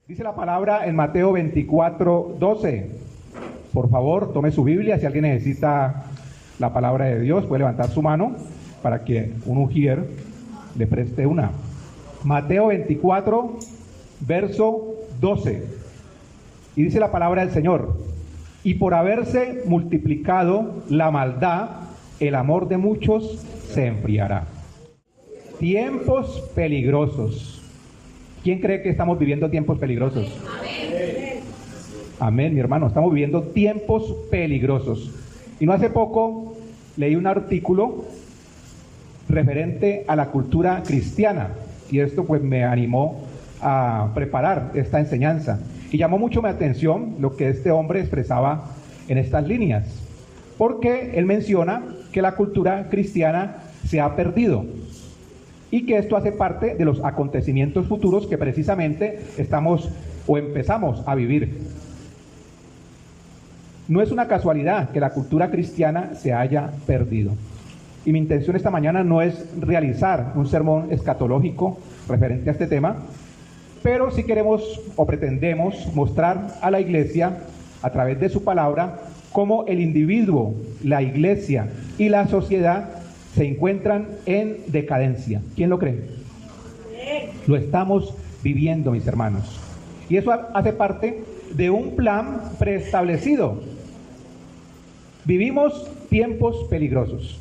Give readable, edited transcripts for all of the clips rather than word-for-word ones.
Dice la palabra en Mateo 24:12. Por favor, tome su Biblia. Si alguien necesita la palabra de Dios, puede levantar su mano para que un ujier le preste una. Mateo 24, verso 12. Y dice la palabra del Señor: y por haberse multiplicado la maldad, el amor de muchos se enfriará. Tiempos peligrosos. ¿Quién cree que estamos viviendo tiempos peligrosos? Amén. Amén, mi hermano. Estamos viviendo tiempos peligrosos. Y no hace poco leí un artículo referente a la cultura cristiana. Y esto pues me animó a preparar esta enseñanza. Y llamó mucho mi atención lo que este hombre expresaba en estas líneas. Porque él menciona que la cultura cristiana se ha perdido. Y que esto hace parte de los acontecimientos futuros que precisamente estamos o empezamos a vivir. No es una casualidad que la cultura cristiana se haya perdido. Y mi intención esta mañana no es realizar un sermón escatológico referente a este tema, pero sí queremos o pretendemos mostrar a la iglesia a través de su palabra cómo el individuo, la iglesia y la sociedad se encuentran en decadencia. ¿Quién lo cree? Lo estamos viviendo, mis hermanos. Y eso hace parte de un plan preestablecido. Vivimos tiempos peligrosos.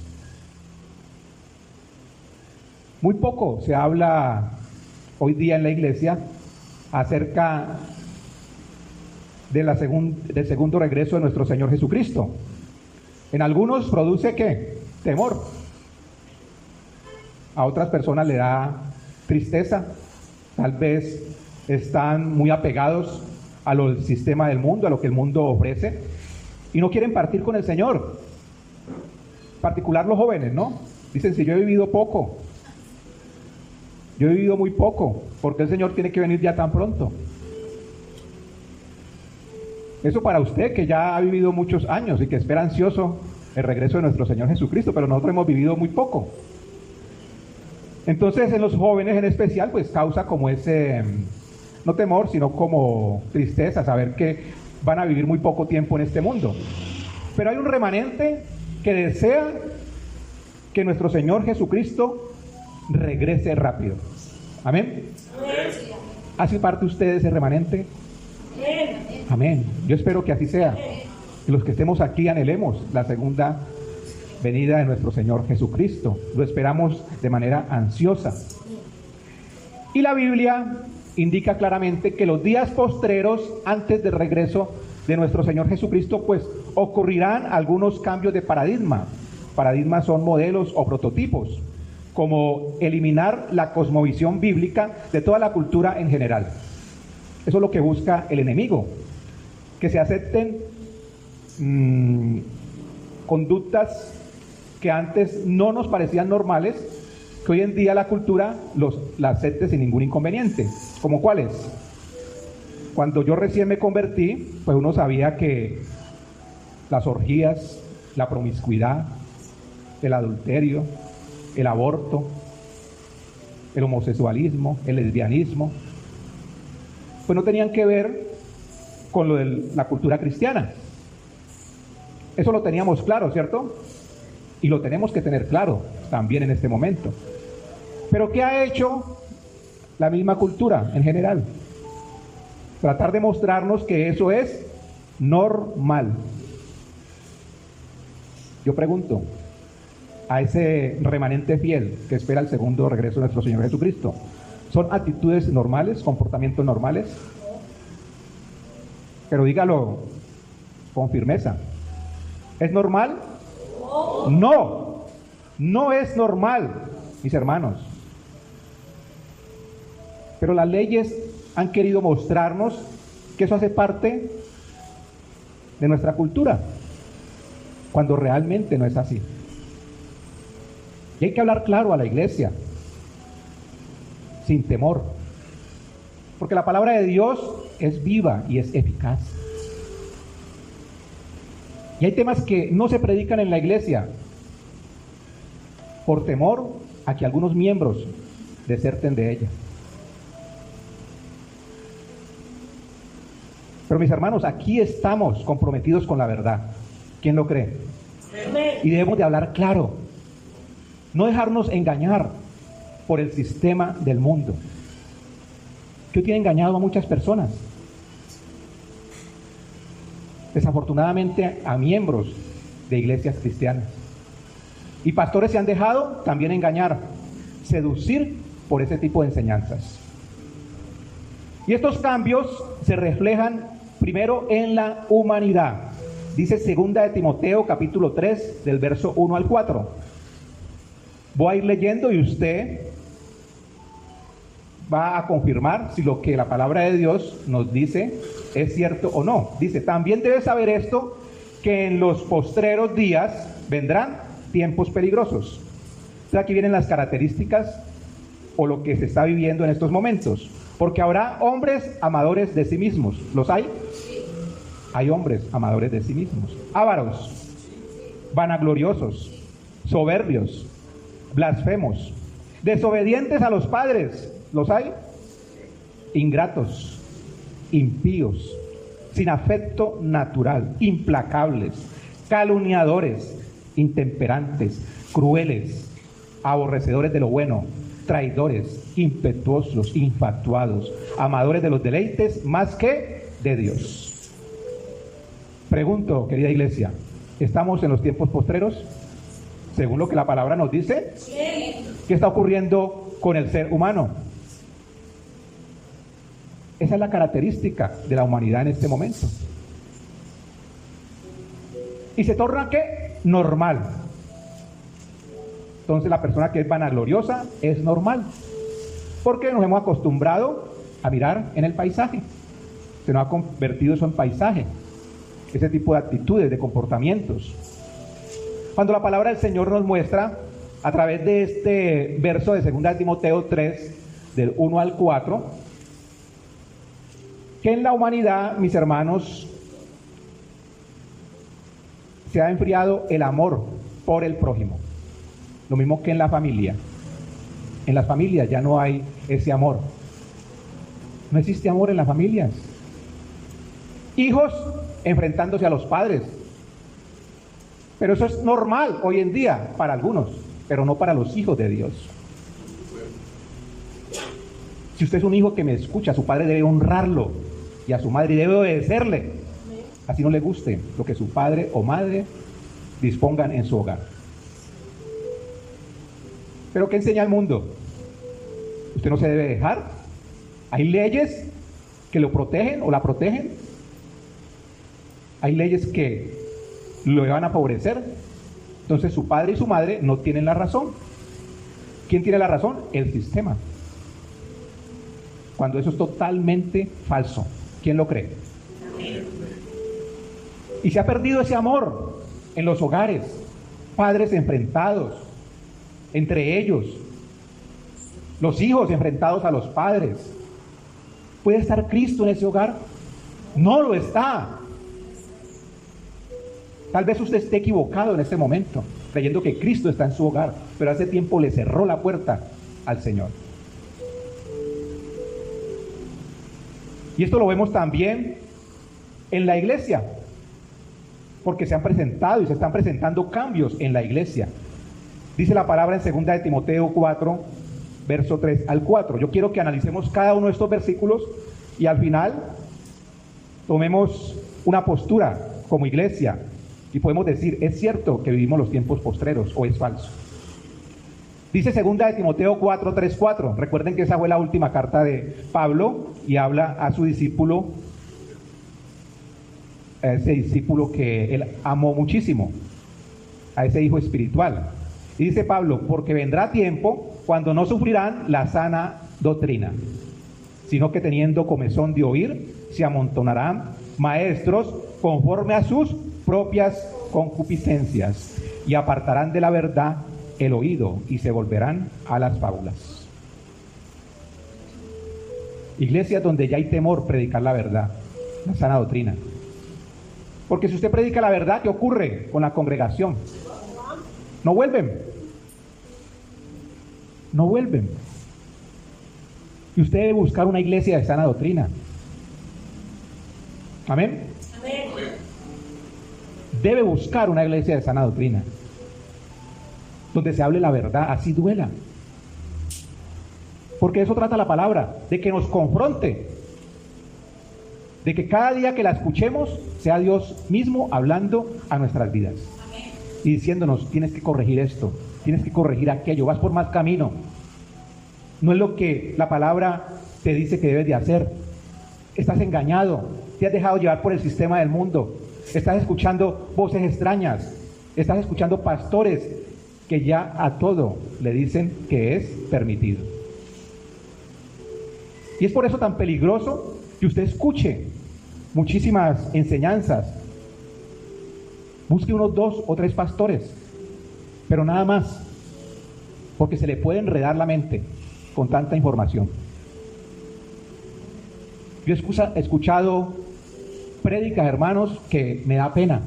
Muy poco se habla hoy día en la iglesia acerca de del segundo regreso de nuestro Señor Jesucristo. En algunos produce ¿qué? Temor. A otras personas le da tristeza. Tal vez están muy apegados al sistema del mundo, a lo que el mundo ofrece, y no quieren partir con el Señor. En particular los jóvenes, ¿no? Dicen, si yo he vivido poco, yo he vivido muy poco, ¿por qué el Señor tiene que venir ya tan pronto? Eso para usted que ya ha vivido muchos años y que espera ansioso el regreso de nuestro Señor Jesucristo, pero nosotros hemos vivido muy poco. Entonces en los jóvenes en especial pues causa como ese, no temor, sino como tristeza, saber que van a vivir muy poco tiempo en este mundo. Pero hay un remanente que desea que nuestro Señor Jesucristo regrese rápido. Amén. ¿Hace parte usted de ese remanente? Amén. Yo espero que así sea. Y los que estemos aquí anhelemos la segunda venida de nuestro Señor Jesucristo. Lo esperamos de manera ansiosa. Y la Biblia indica claramente que los días postreros, antes del regreso de nuestro Señor Jesucristo, pues ocurrirán algunos cambios de paradigma. Paradigmas son modelos o prototipos, como eliminar la cosmovisión bíblica de toda la cultura en general. Eso es lo que busca el enemigo, que se acepten conductas que antes no nos parecían normales, que hoy en día la cultura la acepte sin ningún inconveniente. ¿Como cuáles? Cuando yo recién me convertí, pues uno sabía que las orgías, la promiscuidad, el adulterio, el aborto, el homosexualismo, el lesbianismo, pues no tenían que ver con lo de la cultura cristiana. Eso lo teníamos claro, ¿cierto? Y lo tenemos que tener claro también en este momento. Pero ¿qué ha hecho la misma cultura en general? Tratar de mostrarnos que eso es normal. Yo pregunto a ese remanente fiel que espera el segundo regreso de nuestro Señor Jesucristo, ¿son actitudes normales, comportamientos normales? Pero dígalo con firmeza. ¿Es normal? No, no es normal, mis hermanos. Pero las leyes han querido mostrarnos que eso hace parte de nuestra cultura, cuando realmente no es así. Y hay que hablar claro a la iglesia, sin temor, porque la palabra de Dios es viva y es eficaz. Y hay temas que no se predican en la iglesia por temor a que algunos miembros deserten de ella. Pero mis hermanos, aquí estamos comprometidos con la verdad. ¿Quién lo cree? Y debemos de hablar claro. No dejarnos engañar por el sistema del mundo, que hoy tiene engañado a muchas personas. Desafortunadamente a miembros de iglesias cristianas. Y pastores se han dejado también engañar, seducir por ese tipo de enseñanzas. Y estos cambios se reflejan primero en la humanidad. Dice 2 de Timoteo capítulo 3 del verso 1 al 4. Voy a ir leyendo y usted va a confirmar si lo que la palabra de Dios nos dice es cierto o no. Dice, también debes saber esto, que en los postreros días vendrán tiempos peligrosos. Entonces aquí vienen las características o lo que se está viviendo en estos momentos. Porque habrá hombres amadores de sí mismos. ¿Los hay? Hay hombres amadores de sí mismos. Ávaros, vanagloriosos, soberbios, blasfemos, desobedientes a los padres. ¿Los hay? Ingratos, impíos, sin afecto natural, implacables, calumniadores, intemperantes, crueles, aborrecedores de lo bueno, traidores, impetuosos, infatuados, amadores de los deleites más que de Dios. Pregunto, querida iglesia, ¿estamos en los tiempos postreros? Según lo que la palabra nos dice. ¿Qué está ocurriendo con el ser humano? Esa es la característica de la humanidad en este momento. Y se torna, ¿qué? Normal. Entonces la persona que es vanagloriosa es normal. Porque nos hemos acostumbrado a mirar en el paisaje. Se nos ha convertido eso en paisaje. Ese tipo de actitudes, de comportamientos. Cuando la palabra del Señor nos muestra, a través de este verso de 2 de Timoteo 3, del 1 al 4, que en la humanidad, mis hermanos, se ha enfriado el amor por el prójimo. Lo mismo que en la familia. En las familias ya no hay ese amor. No existe amor en las familias. Hijos enfrentándose a los padres. Pero eso es normal hoy en día para algunos, pero no para los hijos de Dios. Si usted es un hijo que me escucha, su padre debe honrarlo y a su madre debe obedecerle. Así no le guste lo que su padre o madre dispongan en su hogar. ¿Pero qué enseña el mundo? Usted no se debe dejar. Hay leyes que lo protegen o la protegen. Hay leyes que lo van a favorecer. Entonces su padre y su madre no tienen la razón. ¿Quién tiene la razón? El sistema. Cuando eso es totalmente falso. ¿Quién lo cree? Y se ha perdido ese amor en los hogares. Padres enfrentados entre ellos. Los hijos enfrentados a los padres. ¿Puede estar Cristo en ese hogar? No lo está. Tal vez usted esté equivocado en este momento, creyendo que Cristo está en su hogar, pero hace tiempo le cerró la puerta al Señor. Y esto lo vemos también en la iglesia, porque se han presentado y se están presentando cambios en la iglesia. Dice la palabra en 2 de Timoteo 4, verso 3 al 4. Yo quiero que analicemos cada uno de estos versículos y al final tomemos una postura como iglesia y podemos decir, ¿es cierto que vivimos los tiempos postreros o es falso? Dice 2 de Timoteo 4, 3, 4. Recuerden que esa fue la última carta de Pablo y habla a su discípulo, a ese discípulo que él amó muchísimo, a ese hijo espiritual. Y dice Pablo, porque vendrá tiempo cuando no sufrirán la sana doctrina, sino que teniendo comezón de oír, se amontonarán maestros conforme a sus propias concupiscencias y apartarán de la verdad el oído y se volverán a las fábulas. Iglesias donde ya hay temor predicar la verdad, la sana doctrina. Porque si usted predica la verdad, ¿qué ocurre con la congregación? No vuelven. No vuelven. Y usted debe buscar una iglesia de sana doctrina. Amén. Amén. Debe buscar una iglesia de sana doctrina, donde se hable la verdad, así duela. Porque eso trata la palabra, de que nos confronte, de que cada día que la escuchemos sea Dios mismo hablando a nuestras vidas. Amén. Y diciéndonos, tienes que corregir esto, tienes que corregir aquello, vas por mal camino. No es lo que la palabra te dice que debes de hacer. Estás engañado, te has dejado llevar por el sistema del mundo, estás escuchando voces extrañas, estás escuchando pastores que ya a todo le dicen que es permitido. Y es por eso tan peligroso que usted escuche muchísimas enseñanzas. Busque unos 2 o 3 pastores, pero nada más, porque se le puede enredar la mente con tanta información. Yo he escuchado prédicas, hermanos, que me da pena.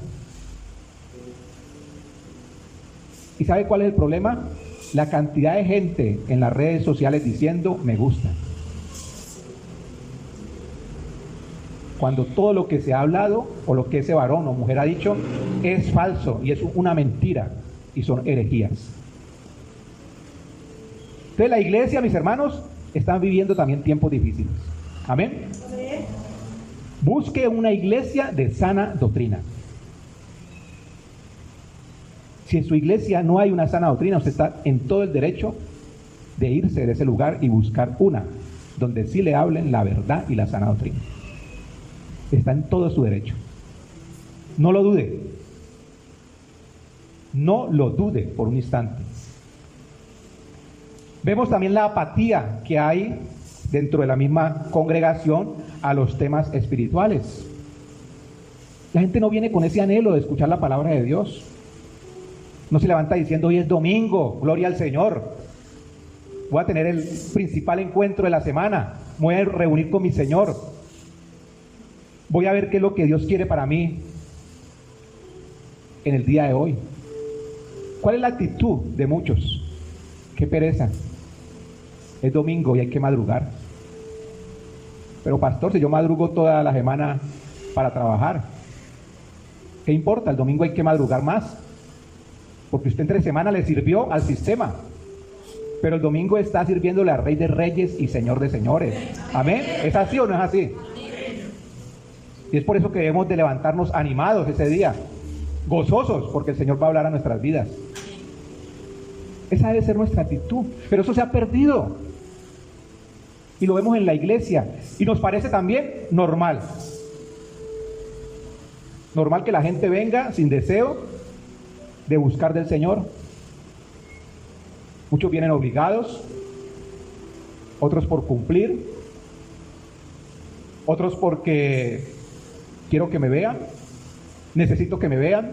¿Y sabe cuál es el problema? La cantidad de gente en las redes sociales diciendo me gusta, cuando todo lo que se ha hablado o lo que ese varón o mujer ha dicho es falso y es una mentira y son herejías. Entonces la iglesia, mis hermanos, están viviendo también tiempos difíciles. Amén. Amén. Busque una iglesia de sana doctrina. Si en su iglesia no hay una sana doctrina, usted está en todo el derecho de irse de ese lugar y buscar una donde sí le hablen la verdad y la sana doctrina. Está en todo su derecho. No lo dude. No lo dude por un instante. Vemos también la apatía que hay dentro de la misma congregación a los temas espirituales. La gente no viene con ese anhelo de escuchar la palabra de Dios. No se levanta diciendo hoy es domingo, gloria al Señor. Voy a tener el principal encuentro de la semana. Me voy a reunir con mi Señor. Voy a ver qué es lo que Dios quiere para mí en el día de hoy. ¿Cuál es la actitud de muchos? Qué pereza. Es domingo y hay que madrugar. Pero pastor, si yo madrugo toda la semana para trabajar, ¿qué importa? El domingo hay que madrugar más. Porque usted entre semana le sirvió al sistema. Pero el domingo está sirviéndole al Rey de Reyes y Señor de Señores. ¿Amén? ¿Es así o no es así? Y es por eso que debemos de levantarnos animados ese día, gozosos, porque el Señor va a hablar a nuestras vidas. Esa debe ser nuestra actitud, pero eso se ha perdido. Y lo vemos en la iglesia, y nos parece también normal. Normal que la gente venga sin deseo de buscar del Señor. Muchos vienen obligados, otros por cumplir, otros porque quiero que me vean, necesito que me vean.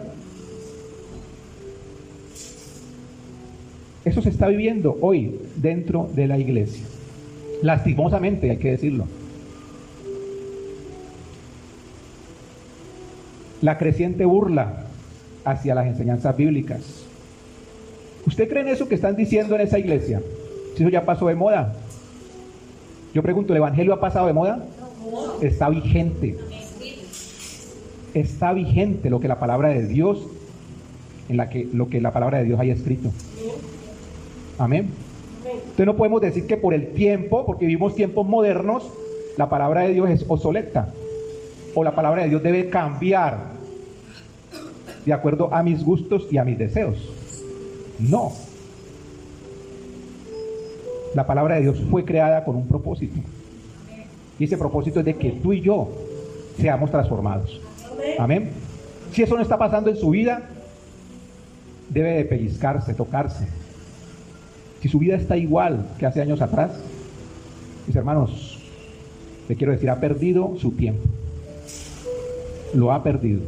Eso se está viviendo hoy dentro de la iglesia. Lastimosamente, hay que decirlo. La creciente burla hacia las enseñanzas bíblicas. ¿Usted cree en eso que están diciendo en esa iglesia? Si eso ya pasó de moda. Yo pregunto, ¿el evangelio ha pasado de moda? Está vigente. Está vigente lo que la palabra de Dios, lo que la palabra de Dios haya escrito. Amén. Entonces no podemos decir que por el tiempo, porque vivimos tiempos modernos, la palabra de Dios es obsoleta. O la palabra de Dios debe cambiar de acuerdo a mis gustos y a mis deseos. No. La palabra de Dios fue creada con un propósito. Y ese propósito es de que tú y yo seamos transformados. Amén. Si eso no está pasando en su vida, debe de pellizcarse, tocarse. Si su vida está igual que hace años atrás, mis hermanos, le quiero decir, ha perdido su tiempo. Lo ha perdido.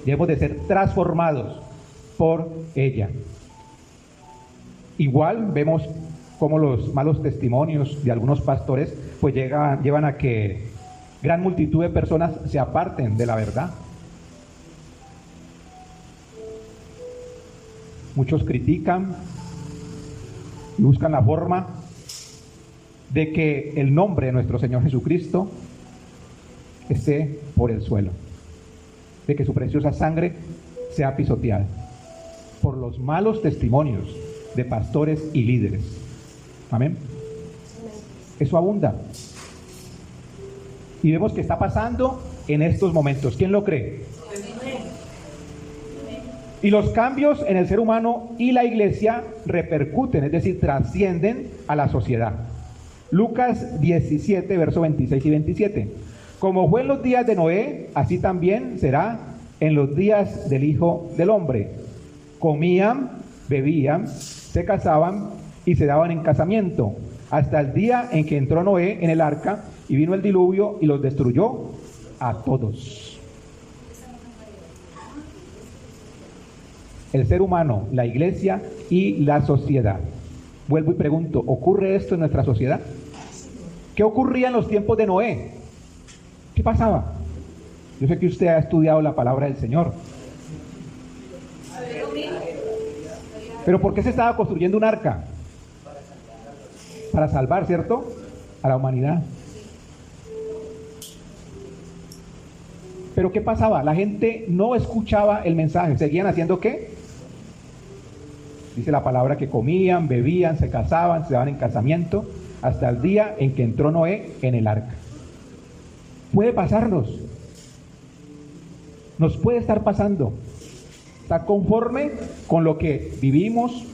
Debemos de ser transformados por ella. Igual vemos cómo los malos testimonios de algunos pastores pues llevan a que gran multitud de personas se aparten de la verdad. Muchos critican y buscan la forma de que el nombre de nuestro Señor Jesucristo esté por el suelo, de que su preciosa sangre sea pisoteada por los malos testimonios de pastores y líderes. Amén. Eso abunda. Y vemos que está pasando en estos momentos. ¿Quién lo cree? Y los cambios en el ser humano y la iglesia repercuten, es decir, trascienden a la sociedad. Lucas 17, versos 26 y 27. Como fue en los días de Noé, así también será en los días del Hijo del Hombre. Comían, bebían, se casaban y se daban en casamiento, hasta el día en que entró Noé en el arca y vino el diluvio y los destruyó a todos. El ser humano, la iglesia y la sociedad. Vuelvo y pregunto, ¿ocurre esto en nuestra sociedad? ¿Qué ocurría en los tiempos de Noé? ¿Qué pasaba? Yo sé que usted ha estudiado la palabra del Señor. Pero ¿por qué se estaba construyendo un arca? Para salvar, ¿cierto?, a la humanidad. Pero ¿qué pasaba? La gente no escuchaba el mensaje. ¿Seguían haciendo qué? Dice la palabra que comían, bebían, se casaban, se daban en casamiento, hasta el día en que entró Noé en el arca. Puede pasarnos. Nos puede estar pasando. Está conforme con lo que vivimos,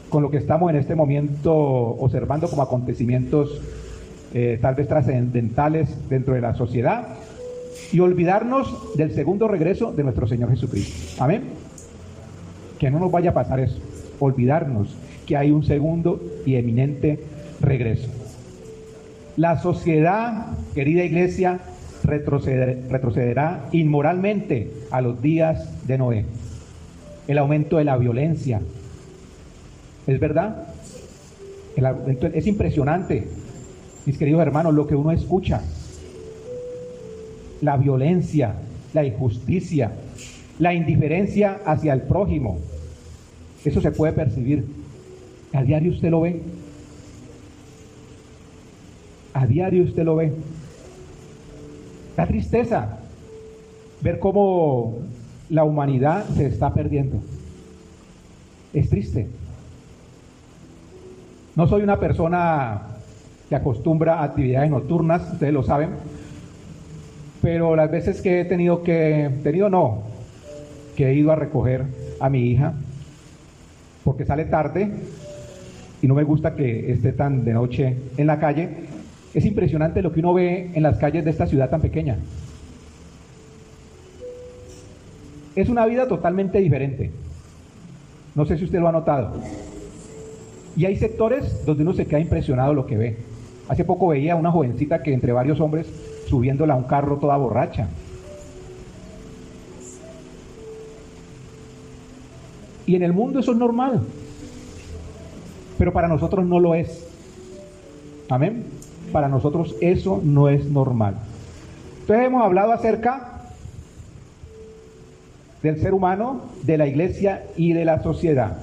con lo que estamos en este momento observando como acontecimientos tal vez trascendentales dentro de la sociedad, y olvidarnos del segundo regreso de nuestro Señor Jesucristo. Amén. Que no nos vaya a pasar eso, olvidarnos que hay un segundo y eminente regreso. La sociedad, querida iglesia, retrocederá inmoralmente a los días de Noé. El aumento de la violencia, ¿es verdad? El aumento es impresionante, mis queridos hermanos, lo que uno escucha. La violencia, la injusticia, la indiferencia hacia el prójimo. Eso se puede percibir. A diario usted lo ve. A diario usted lo ve. Da tristeza ver cómo la humanidad se está perdiendo. Es triste. No soy una persona que acostumbra a actividades nocturnas, ustedes lo saben, pero las veces que he que he ido a recoger a mi hija, porque sale tarde y no me gusta que esté tan de noche en la calle. Es impresionante lo que uno ve en las calles de esta ciudad tan pequeña. Es una vida totalmente diferente. No sé si usted lo ha notado. Y hay sectores donde uno se queda impresionado de lo que ve. Hace poco veía a una jovencita que entre varios hombres subiéndola a un carro toda borracha. Y en el mundo eso es normal. Pero para nosotros no lo es. Amén. Para nosotros eso no es normal. Entonces hemos hablado acerca del ser humano, de la iglesia y de la sociedad.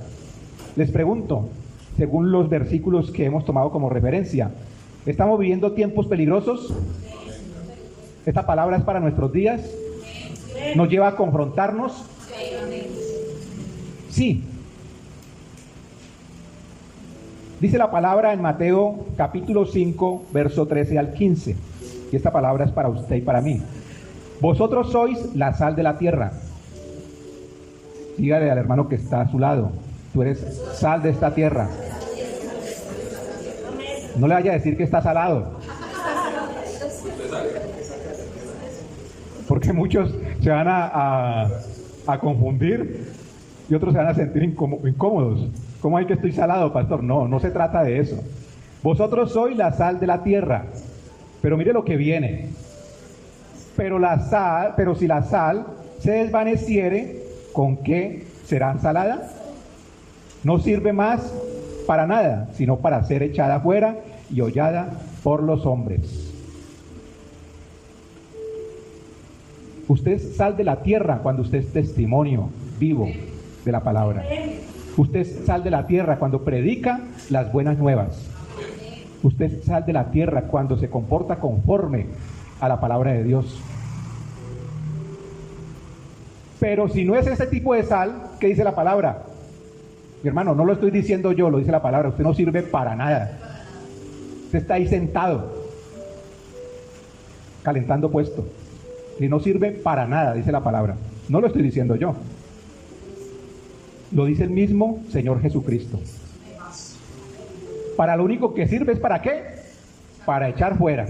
Les pregunto, según los versículos que hemos tomado como referencia, ¿estamos viviendo tiempos peligrosos? ¿Esta palabra es para nuestros días? ¿Nos lleva a confrontarnos? Sí. Dice la palabra en Mateo capítulo 5, verso 13 al 15. Y esta palabra es para usted y para mí. Vosotros sois la sal de la tierra. Dígale al hermano que está a su lado, tú eres sal de esta tierra. No le vaya a decir que está salado, porque muchos se van a confundir y otros se van a sentir incómodos. ¿Cómo hay que estoy salado, pastor? No, no se trata de eso. Vosotros sois la sal de la tierra. Pero mire lo que viene. Pero si la sal se desvaneciere, ¿con qué será salada? No sirve más para nada, sino para ser echada afuera y hollada por los hombres. Usted es sal de la tierra cuando usted es testimonio vivo de la palabra. Usted es sal de la tierra cuando predica las buenas nuevas. Usted es sal de la tierra cuando se comporta conforme a la palabra de Dios. Pero si no es ese tipo de sal, ¿qué dice la palabra? Mi hermano, no lo estoy diciendo yo, lo dice la palabra. Usted no sirve para nada. Usted está ahí sentado, calentando puesto. Y no sirve para nada, dice la palabra. No lo estoy diciendo yo. Lo dice el mismo Señor Jesucristo. Para lo único que sirve es ¿para qué? Para echar fuera.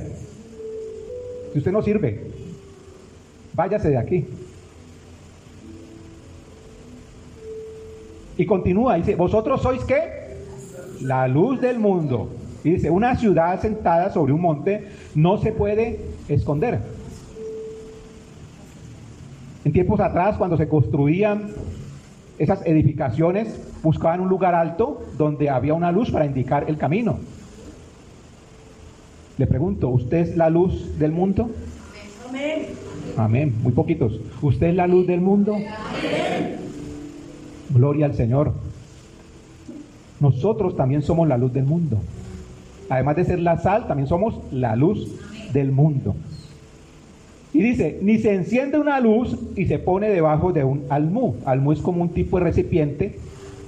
Si usted no sirve, váyase de aquí. Y continúa, dice, ¿vosotros sois qué? La luz del mundo. Y dice, una ciudad asentada sobre un monte no se puede esconder. En tiempos atrás, cuando se construían esas edificaciones, buscaban un lugar alto donde había una luz para indicar el camino. Le pregunto, ¿usted es la luz del mundo? Amén. Amén, muy poquitos. ¿Usted es la luz del mundo? Amén. Gloria al Señor. Nosotros también somos la luz del mundo. Además de ser la sal, también somos la luz del mundo. Y dice, ni se enciende una luz y se pone debajo de un almú. Almú es como un tipo de recipiente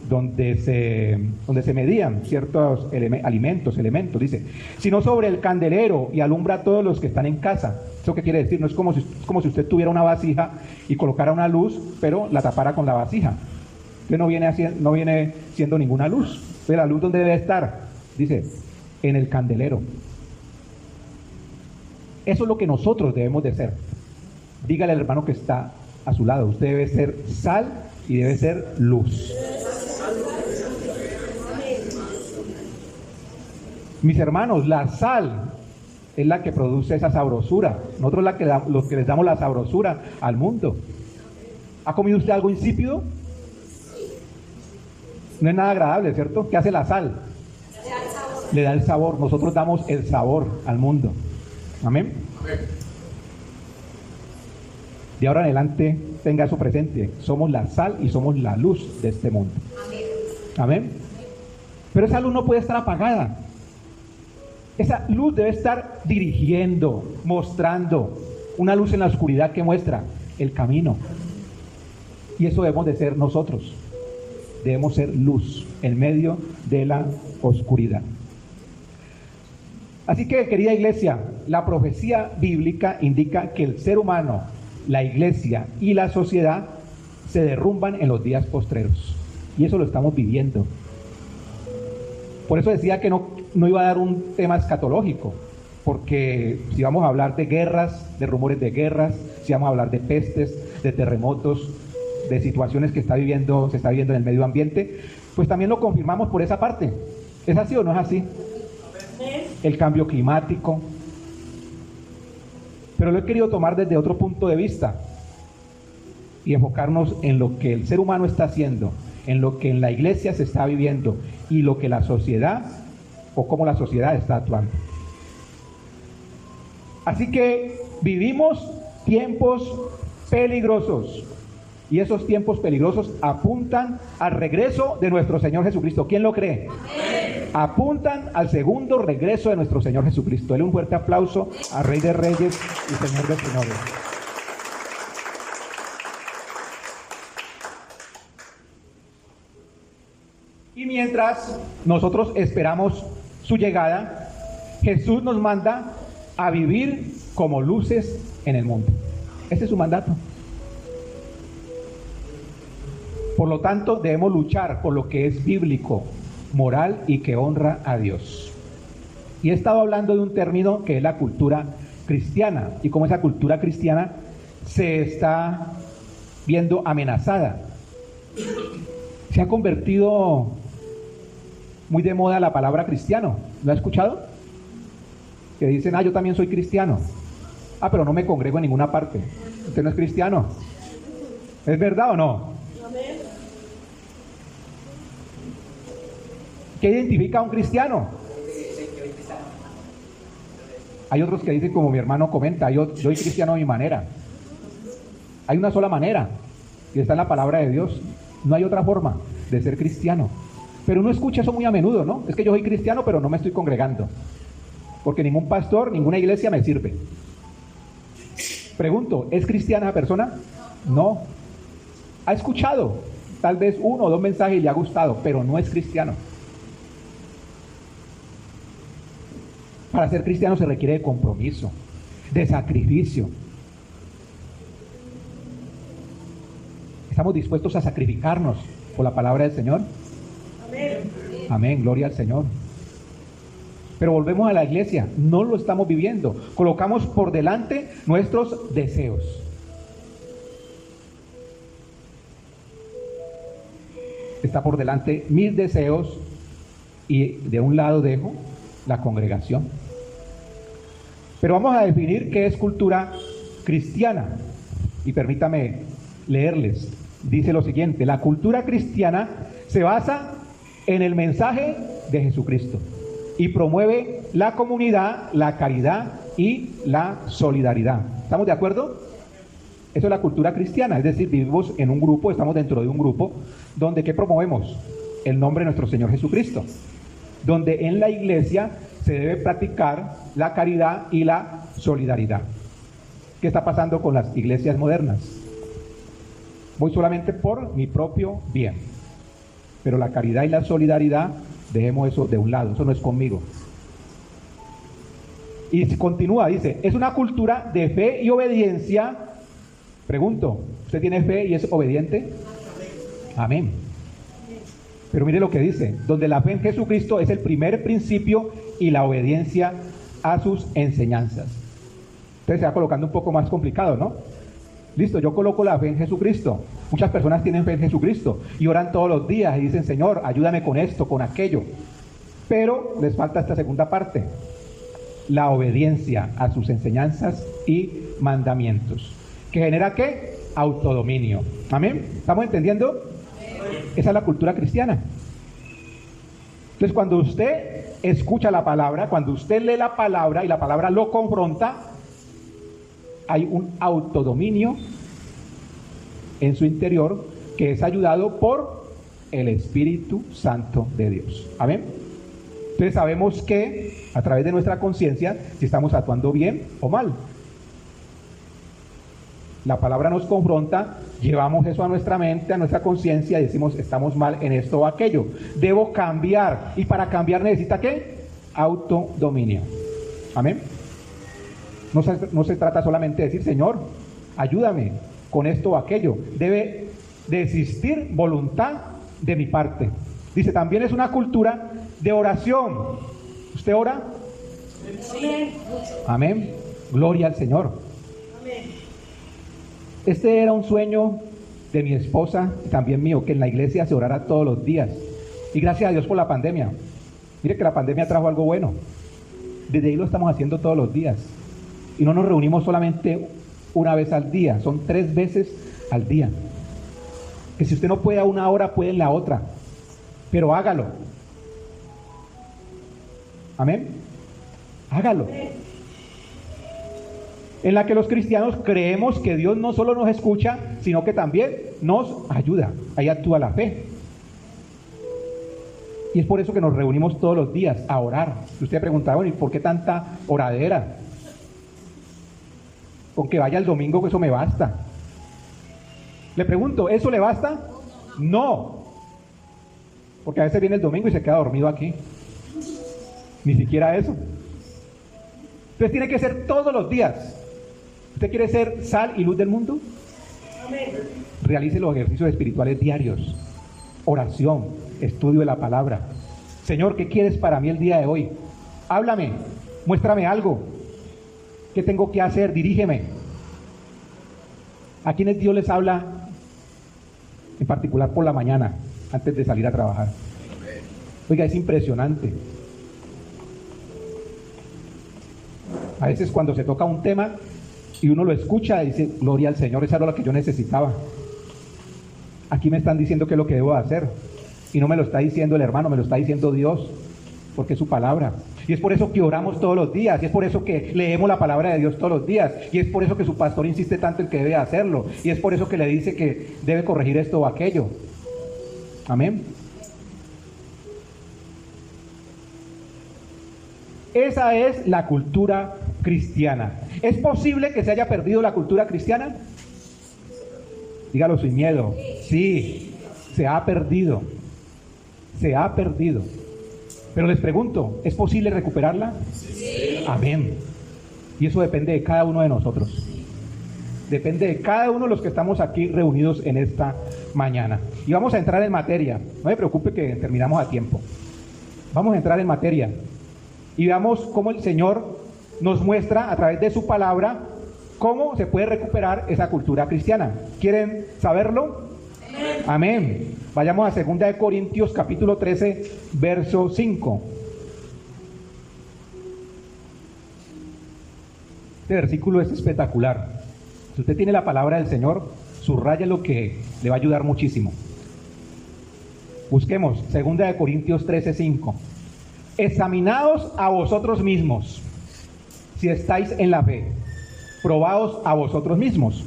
donde se medían ciertos elementos, dice, sino sobre el candelero y alumbra a todos los que están en casa. ¿Eso qué quiere decir? No es como si usted tuviera una vasija y colocara una luz, pero la tapara con la vasija. Que no viene siendo ninguna luz. Pero la luz, ¿dónde debe estar? Dice, en el candelero. Eso es lo que nosotros debemos de ser. Dígale al hermano que está a su lado, usted debe ser sal y debe ser luz. Mis hermanos, la sal es la que produce esa sabrosura. Nosotros los que les damos la sabrosura al mundo. ¿Ha comido usted algo insípido? No es nada agradable, ¿cierto? ¿Qué hace la sal? Le da el sabor. Nosotros damos el sabor al mundo. Amén. De ahora en adelante, tenga eso presente. Somos la sal y somos la luz de este mundo. Amén. Pero esa luz no puede estar apagada. Esa luz debe estar dirigiendo, mostrando. Una luz en la oscuridad que muestra el camino. Y eso debemos de ser nosotros. Debemos ser luz en medio de la oscuridad. Así que, querida iglesia, la profecía bíblica indica que el ser humano, la iglesia y la sociedad se derrumban en los días postreros. Y eso lo estamos viviendo. Por eso decía que no iba a dar un tema escatológico, porque si vamos a hablar de guerras, de rumores de guerras, si vamos a hablar de pestes, de terremotos, de situaciones que se está viviendo en el medio ambiente, pues también lo confirmamos por esa parte. ¿Es así o no es así? El cambio climático. Pero lo he querido tomar desde otro punto de vista y enfocarnos en lo que el ser humano está haciendo, en lo que en la iglesia se está viviendo y lo que la sociedad o cómo la sociedad está actuando. Así que vivimos tiempos peligrosos. Y esos tiempos peligrosos apuntan al regreso de nuestro Señor Jesucristo. ¿Quién lo cree? Amén. Apuntan al segundo regreso de nuestro Señor Jesucristo. Dele un fuerte aplauso al Rey de Reyes y Señor de Señores. Y mientras nosotros esperamos su llegada, Jesús nos manda a vivir como luces en el mundo. Ese es su mandato. Por lo tanto, debemos luchar por lo que es bíblico, moral y que honra a Dios. Y he estado hablando de un término que es la cultura cristiana, y cómo esa cultura cristiana se está viendo amenazada. Se ha convertido muy de moda la palabra cristiano. ¿Lo ha escuchado? Que dicen, yo también soy cristiano. Pero no me congrego en ninguna parte. Usted no es cristiano. ¿Es verdad o no? ¿Qué identifica a un cristiano? Hay otros que dicen, como mi hermano comenta, yo soy cristiano a mi manera. Hay una sola manera, y está en la palabra de Dios. No hay otra forma de ser cristiano. Pero uno escucha eso muy a menudo, ¿no? Es que yo soy cristiano, pero no me estoy congregando. Porque ningún pastor, ninguna iglesia me sirve. Pregunto, ¿es cristiana esa persona? No. Ha escuchado tal vez uno o dos mensajes y le ha gustado, pero no es cristiano. Para ser cristiano se requiere de compromiso, de sacrificio. ¿Estamos dispuestos a sacrificarnos por la palabra del Señor? Amén. Amén, gloria al Señor. Pero volvemos a la iglesia, no lo estamos viviendo. Colocamos por delante nuestros deseos. Está por delante mis deseos y de un lado dejo la congregación. Pero vamos a definir qué es cultura cristiana. Y permítame leerles. Dice lo siguiente: la cultura cristiana se basa en el mensaje de Jesucristo y promueve la comunidad, la caridad y la solidaridad. ¿Estamos de acuerdo? Eso es la cultura cristiana, es decir, vivimos en un grupo, estamos dentro de un grupo donde ¿qué promovemos? El nombre de nuestro Señor Jesucristo. Donde en la iglesia se debe practicar la caridad y la solidaridad. ¿Qué está pasando con las iglesias modernas? Voy solamente por mi propio bien. Pero la caridad y la solidaridad, dejemos eso de un lado, eso no es conmigo. Y continúa, dice, es una cultura de fe y obediencia. Pregunto, ¿usted tiene fe y es obediente? Amén. Pero mire lo que dice, donde la fe en Jesucristo es el primer principio y la obediencia a sus enseñanzas. Entonces se va colocando un poco más complicado, ¿no? Listo, yo coloco la fe en Jesucristo. Muchas personas tienen fe en Jesucristo y oran todos los días y dicen, Señor, ayúdame con esto, con aquello. Pero les falta esta segunda parte, la obediencia a sus enseñanzas y mandamientos. ¿Que genera qué? Autodominio. ¿Amén? ¿Estamos entendiendo? Esa es la cultura cristiana. Entonces, cuando usted escucha la palabra, cuando usted lee la palabra y la palabra lo confronta, hay un autodominio en su interior que es ayudado por el Espíritu Santo de Dios. ¿Amén? Entonces sabemos que a través de nuestra conciencia si estamos actuando bien o mal. La palabra nos confronta, llevamos eso a nuestra mente, a nuestra conciencia y decimos, estamos mal en esto o aquello. Debo cambiar. Y para cambiar necesita ¿qué? Autodominio. Amén. No se trata solamente de decir, Señor, ayúdame con esto o aquello. Debe de existir voluntad de mi parte. Dice, también es una cultura de oración. ¿Usted ora? Amén. Amén. Gloria al Señor. Amén. Este era un sueño de mi esposa y también mío, que en la iglesia se orara todos los días. Y gracias a Dios por la pandemia. Mire que la pandemia trajo algo bueno. Desde ahí lo estamos haciendo todos los días. Y no nos reunimos solamente una vez al día, son 3 veces al día. Que si usted no puede a una hora, puede en la otra. Pero hágalo. Amén. Hágalo. En la que los cristianos creemos que Dios no solo nos escucha, sino que también nos ayuda. Ahí actúa la fe. Y es por eso que nos reunimos todos los días a orar. Usted preguntaba, bueno, ¿y por qué tanta oradera? Con que vaya el domingo, que eso me basta. Le pregunto, ¿eso le basta? No. Porque a veces viene el domingo y se queda dormido aquí. Ni siquiera eso. Entonces tiene que ser todos los días. ¿Usted quiere ser sal y luz del mundo? Amén. Realice los ejercicios espirituales diarios. Oración, estudio de la palabra. Señor, ¿qué quieres para mí el día de hoy? Háblame, muéstrame algo. ¿Qué tengo que hacer? Dirígeme. ¿A quiénes Dios les habla? En particular por la mañana, antes de salir a trabajar. Oiga, es impresionante. A veces cuando se toca un tema y uno lo escucha y dice, gloria al Señor, esa era lo que yo necesitaba. Aquí me están diciendo qué es lo que debo hacer. Y no me lo está diciendo el hermano, me lo está diciendo Dios, porque es su palabra. Y es por eso que oramos todos los días, y es por eso que leemos la palabra de Dios todos los días, y es por eso que su pastor insiste tanto en que debe hacerlo, y es por eso que le dice que debe corregir esto o aquello. Amén. Esa es la cultura cristiana. ¿Es posible que se haya perdido la cultura cristiana? Dígalo sin miedo. Sí, se ha perdido. Se ha perdido. Pero les pregunto, ¿es posible recuperarla? Sí. Amén. Y eso depende de cada uno de nosotros. Depende de cada uno de los que estamos aquí reunidos en esta mañana. Y vamos a entrar en materia. No me preocupe que terminamos a tiempo. Vamos a entrar en materia. Y veamos cómo el Señor nos muestra a través de su palabra cómo se puede recuperar esa cultura cristiana. ¿Quieren saberlo? Amén. Amén. Vayamos a 2 Corintios capítulo 13, verso 5. Este versículo es espectacular. Si usted tiene la palabra del Señor, subraya lo que le va a ayudar muchísimo. Busquemos 2 Corintios 13, 5. Examinaos a vosotros mismos, si estáis en la fe. Probaos a vosotros mismos.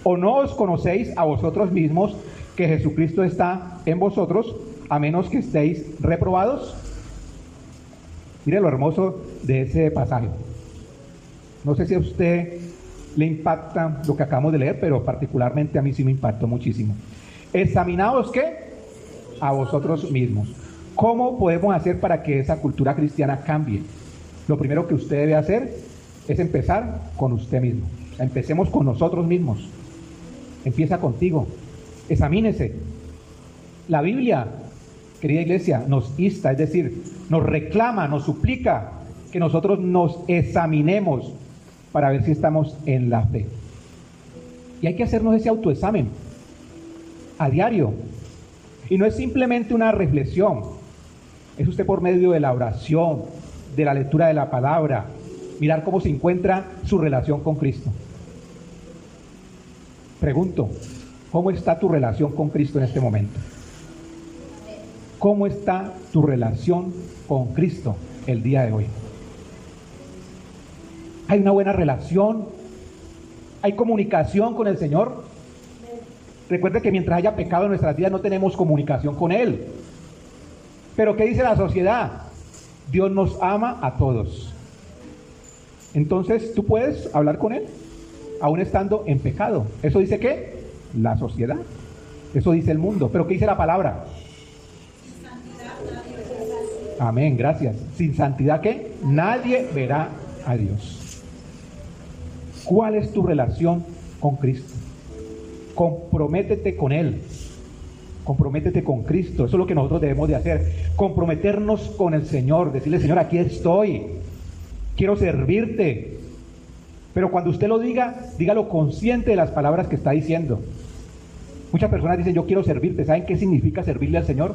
¿O no os conocéis a vosotros mismos que Jesucristo está en vosotros, a menos que estéis reprobados? Mire lo hermoso de ese pasaje. No sé si a usted le impacta lo que acabamos de leer, pero particularmente a mí sí me impactó muchísimo. Examinaos, ¿qué? A vosotros mismos. ¿Cómo podemos hacer para que esa cultura cristiana cambie? Lo primero que usted debe hacer es empezar con usted mismo. Empecemos con nosotros mismos. Empieza contigo. Examínese. La Biblia, querida iglesia, nos insta, es decir, nos reclama, nos suplica que nosotros nos examinemos para ver si estamos en la fe. Y hay que hacernos ese autoexamen a diario. Y no es simplemente una reflexión, es usted por medio de la oración, de la lectura de la palabra, mirar cómo se encuentra su relación con Cristo. Pregunto, ¿cómo está tu relación con Cristo en este momento? ¿Cómo está tu relación con Cristo el día de hoy? ¿Hay una buena relación? ¿Hay comunicación con el Señor? Recuerde que mientras haya pecado en nuestras vidas no tenemos comunicación con Él. Pero ¿qué dice la sociedad? Dios nos ama a todos. Entonces, ¿tú puedes hablar con Él? Aún estando en pecado. ¿Eso dice qué? La sociedad. Eso dice el mundo. ¿Pero qué dice la palabra? Sin santidad nadie verá. Amén, gracias. Sin santidad, ¿qué? Nadie verá a Dios. ¿Cuál es tu relación con Cristo? Comprométete con Él. Comprométete con Cristo. Eso es lo que nosotros debemos de hacer. Comprometernos con el Señor. Decirle, Señor, aquí estoy. Quiero servirte. Pero cuando usted lo diga, dígalo consciente de las palabras que está diciendo. Muchas personas dicen, yo quiero servirte. ¿Saben qué significa servirle al Señor?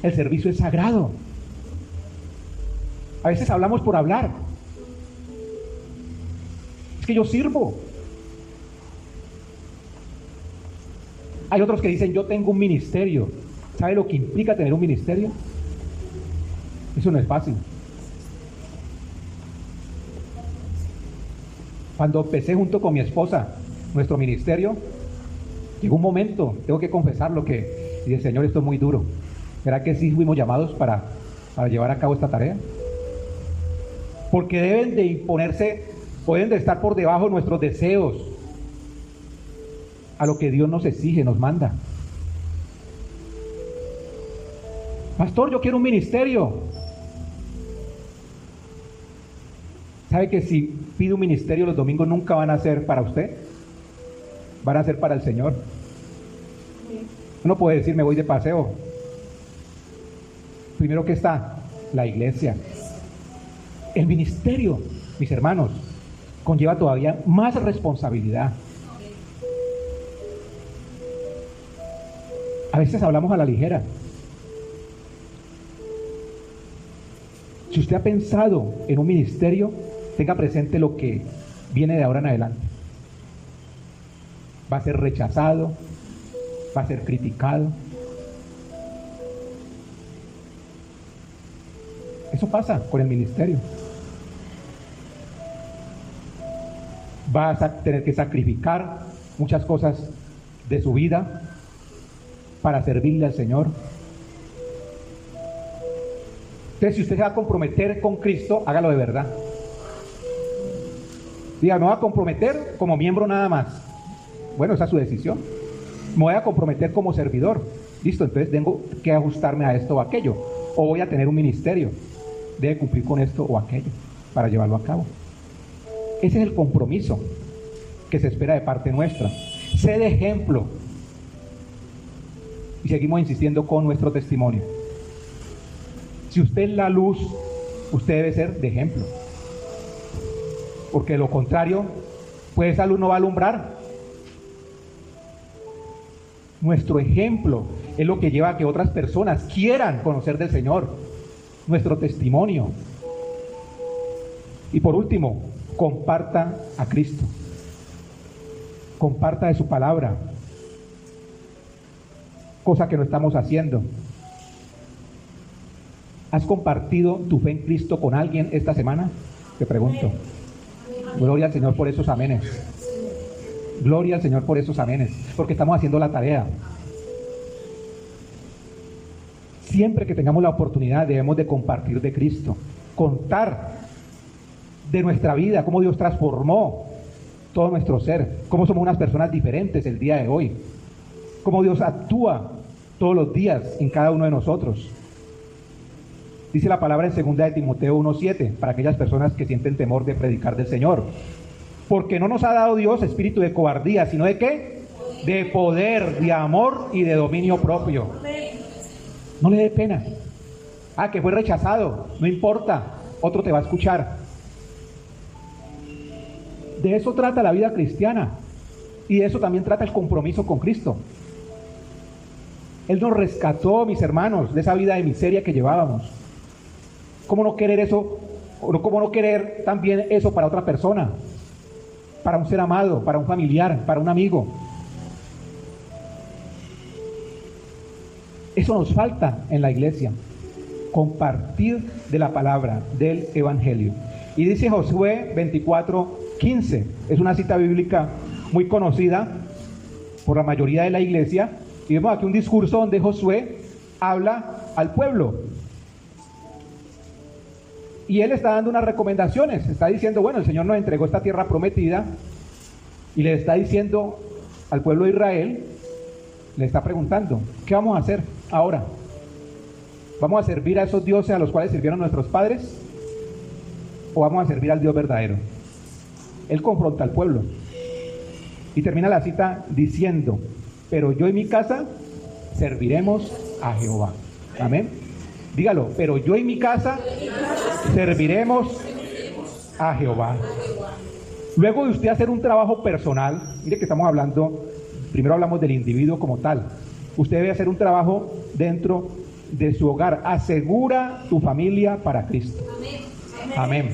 El servicio es sagrado. A veces hablamos por hablar. Es que yo sirvo. Hay otros que dicen, yo tengo un ministerio. ¿Sabe lo que implica tener un ministerio? Eso no es fácil. Cuando empecé junto con mi esposa nuestro ministerio, llegó un momento, tengo que confesarlo, que dije, Señor, esto es muy duro. ¿Será que sí fuimos llamados para llevar a cabo esta tarea? Porque deben de imponerse, pueden de estar por debajo de nuestros deseos, a lo que Dios nos exige, nos manda. Pastor, yo quiero un ministerio. ¿Sabe que si pide un ministerio los domingos nunca van a ser para usted? Van a ser para el Señor. Uno puede decir, me voy de paseo. Primero que está, la iglesia. El ministerio, mis hermanos, conlleva todavía más responsabilidad. A veces hablamos a la ligera. Si usted ha pensado en un ministerio, tenga presente lo que viene de ahora en adelante. Va a ser rechazado, va a ser criticado. Eso pasa con el ministerio. Va a tener que sacrificar muchas cosas de su vida para servirle al Señor. Entonces, si usted se va a comprometer con Cristo, hágalo de verdad. Diga, me voy a comprometer como miembro nada más. Bueno, esa es su decisión. Me voy a comprometer como servidor. Listo, entonces tengo que ajustarme a esto o aquello. O voy a tener un ministerio. Debe cumplir con esto o aquello para llevarlo a cabo. Ese es el compromiso que se espera de parte nuestra. Sé de ejemplo. Y seguimos insistiendo con nuestro testimonio. Si usted es la luz, usted debe ser de ejemplo. Porque de lo contrario, pues esa luz no va a alumbrar. Nuestro ejemplo es lo que lleva a que otras personas quieran conocer del Señor. Nuestro testimonio. Y por último, comparta a Cristo. Comparta de su palabra. Cosa que no estamos haciendo. ¿Has compartido tu fe en Cristo con alguien esta semana? Te pregunto. Gloria al Señor por esos amenes. Gloria al Señor por esos amenes. Porque estamos haciendo la tarea. Siempre que tengamos la oportunidad debemos de compartir de Cristo. Contar de nuestra vida, cómo Dios transformó todo nuestro ser. Cómo somos unas personas diferentes el día de hoy. Cómo Dios actúa todos los días en cada uno de nosotros. Dice la palabra en 2 de Timoteo 1:7, para aquellas personas que sienten temor de predicar del Señor. Porque no nos ha dado Dios espíritu de cobardía, sino de ¿qué? De poder, de amor y de dominio propio. No le dé pena. Ah, que fue rechazado, no importa, otro te va a escuchar. De eso trata la vida cristiana. Y de eso también trata el compromiso con Cristo. Él nos rescató, mis hermanos, de esa vida de miseria que llevábamos. ¿Cómo no querer eso? ¿Cómo no querer también eso para otra persona? Para un ser amado, para un familiar, para un amigo. Eso nos falta en la iglesia. Compartir de la palabra, del evangelio. Y dice Josué 24:15. Es una cita bíblica muy conocida por la mayoría de la iglesia. Y vemos aquí un discurso donde Josué habla al pueblo. Y él está dando unas recomendaciones. Está diciendo, bueno, el Señor nos entregó esta tierra prometida. Y le está diciendo al pueblo de Israel, le está preguntando, ¿qué vamos a hacer ahora? ¿Vamos a servir a esos dioses a los cuales sirvieron nuestros padres? ¿O vamos a servir al Dios verdadero? Él confronta al pueblo. Y termina la cita diciendo, pero yo y mi casa serviremos a Jehová. Amén. Dígalo, pero yo y mi casa serviremos a Jehová. Luego de usted hacer un trabajo personal, mire que estamos hablando, primero hablamos del individuo como tal. Usted debe hacer un trabajo dentro de su hogar. Asegura tu familia para Cristo. Amén.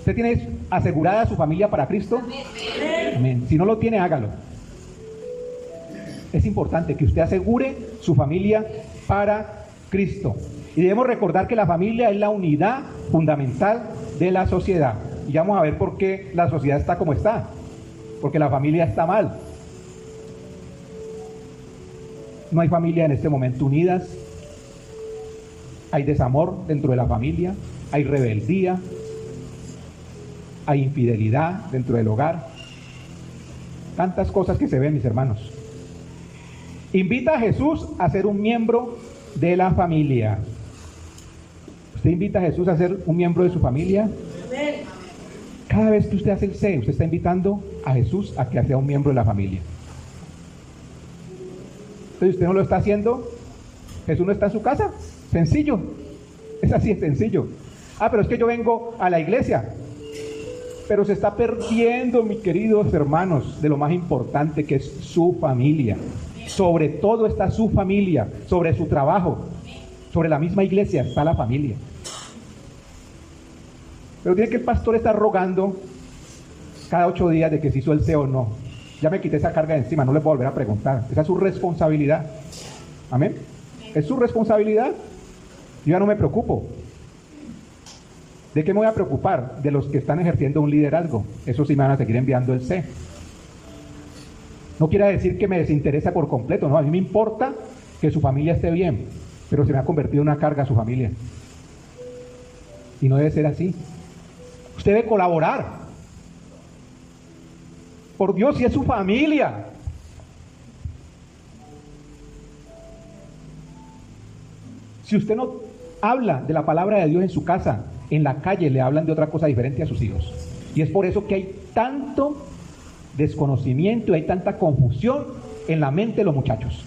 ¿Usted tiene asegurada su familia para Cristo? Amén. Si no lo tiene, hágalo. Es importante que usted asegure su familia para Cristo. Y debemos recordar que la familia es la unidad fundamental de la sociedad. Y ya vamos a ver por qué la sociedad está como está. Porque la familia está mal. No hay familia en este momento unidas. Hay desamor dentro de la familia. Hay rebeldía. Hay infidelidad dentro del hogar. Tantas cosas que se ven, mis hermanos. Invita a Jesús a ser un miembro de la familia. ¿Usted invita a Jesús a ser un miembro de su familia? Cada vez que usted hace el C, usted está invitando a Jesús a que sea un miembro de la familia. Entonces, usted no lo está haciendo, Jesús no está en su casa. Sencillo. Es así, es sencillo. Ah, pero es que yo vengo a la iglesia. Pero se está perdiendo, mis queridos hermanos, de lo más importante que es su familia. Sobre todo está su familia, sobre su trabajo, sobre la misma iglesia está la familia. Pero tiene que el pastor estar rogando cada 8 días de que se hizo el C o no. Ya me quité esa carga de encima, no le puedo volver a preguntar. Esa es su responsabilidad. Amén. Es su responsabilidad. Yo ya no me preocupo. ¿De qué me voy a preocupar? De los que están ejerciendo un liderazgo. Eso sí me van a seguir enviando el C. No quiere decir que me desinteresa por completo, no. A mí me importa que su familia esté bien, pero se me ha convertido en una carga a su familia. Y no debe ser así. Usted debe colaborar. Por Dios, si es su familia. Si usted no habla de la palabra de Dios en su casa, en la calle le hablan de otra cosa diferente a sus hijos. Y es por eso que hay tanto desconocimiento y hay tanta confusión en la mente de los muchachos.